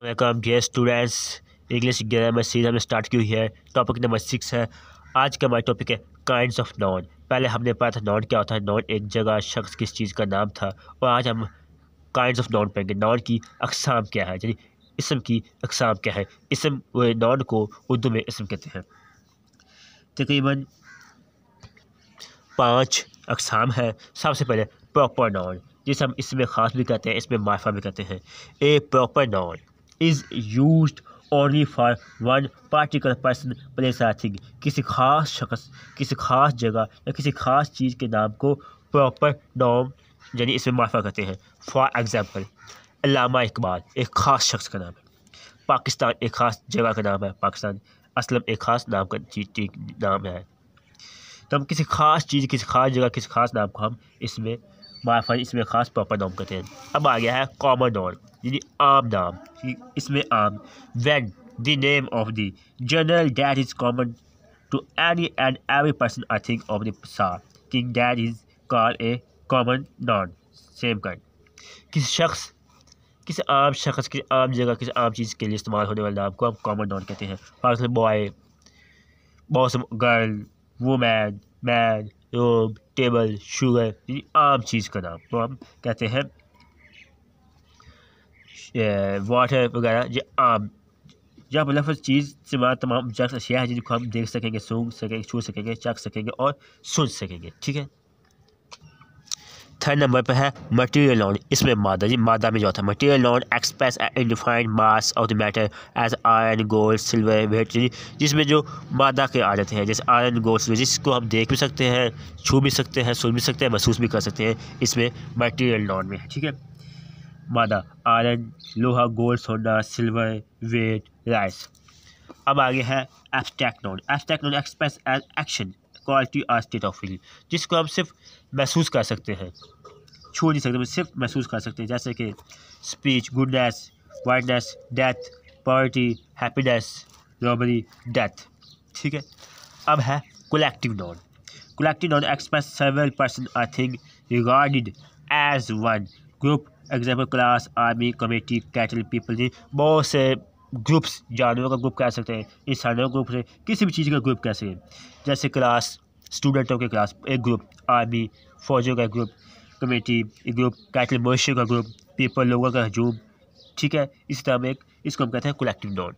Welcome dear students. English grammar series हमने start की हुई है। टॉपिक नंबर 6 है। आज का हमारा टॉपिक है काइंड्स ऑफ नॉन। पहले हमने पढ़ा था नॉन क्या होता है। नॉन एक जगह, शख्स, किस चीज़ का नाम था। और आज हम काइंड्स ऑफ नॉन पढ़ेंगे। नॉन की अक़साम क्या है, यानी इसम की अक़साम क्या है। इसम नॉन को उर्दू में इसम कहते हैं। तकरीबन 5 अक़साम है। सबसे पहले प्रॉपर नॉन, जिसे हम इसमें ख़ास भी कहते हैं, इसमें मार्फा भी कहते हैं। A proper noun is used only for one particular person place और थिंग। किसी खास शख्स, किसी खास जगह या किसी खास चीज़ के नाम को प्रॉपर नॉन यानी इसमें मार्फा कहते हैं। फॉर एग्जांपल, अल्लामा इकबाल एक ख़ास शख्स का नाम है। पाकिस्तान एक ख़ास जगह का नाम है। पाकिस्तान असलम एक ख़ास नाम का चीज़ नाम है। तो हम किसी खास चीज़, किसी खास जगह, किसी खास नाम को हम इसमें मार्फा, इसमें ख़ास प्रॉपर नाम कहते हैं। अब आ गया है कॉमन नॉन, यानी आम नाम। इसमें आम, when the name of the general that is common to any and every person I think of the king that is called a common noun. Same kind, किसी शख्स, किसी आम शख्स, किसी आम जगह, किसी आम चीज़ के लिए इस्तेमाल होने वाले नाम को हम कॉमन नॉन कहते हैं। For example boy, boss, girl, woman, man, robe, table, sugar, ये आम चीज़ का नाम तो हम कहते हैं वाटर वगैरह। ये आम, जब लफ्ज़ चीज़ से हमारा तमाम जख्स अशिया है जिनको हम देख सकेंगे, सूंघ सकेंगे, छू सकेंगे, चख सकेंगे और सुन सकेंगे। ठीक है। थर्ड नंबर पर है मटीरियल नॉन। इसमें मादा, जी मादा में जो होता है। Material noun express undefined mass of the matter as iron, gold, silver, wheat, जिसमें जो मादा के आ जाते हैं, जैसे आयरन, गोल्ड, सिल्वर, जिसको हम देख भी सकते हैं, छू भी सकते हैं, सुन भी सकते हैं, महसूस भी कर सकते हैं। इसमें मटीरियल नॉन में है। ठीक है। मादा आयरन, लोहा, गोल्ड, सोना, सिल्वर, वेट, राइस। अब आगे है abstract noun. Abstract noun express as action, quality और स्टेट ऑफ फीलिंग, जिसको हम सिर्फ महसूस कर सकते हैं, छू नहीं सकते, सिर्फ महसूस कर सकते हैं। जैसे कि speech, goodness, wideness, death, poverty, happiness, robbery, death. ठीक है। अब है collective noun. Collective noun express several person I think regarded as one group. Example class, army, committee, cattle, people, जी बहुत से ग्रुप्स, जानवरों का ग्रुप कह सकते हैं, इंसानों का ग्रुप से, किसी भी चीज़ का ग्रुप कह सकते हैं। जैसे क्लास, स्टूडेंटों के क्लास एक ग्रुप, आर्मी फौजियों का ग्रुप, कमेटी एक ग्रुप, कैटल मवेशियों का ग्रुप, पीपल लोगों का हजूम। ठीक है। इस तरह में इसको हम कहते हैं कलेक्टिव नॉन।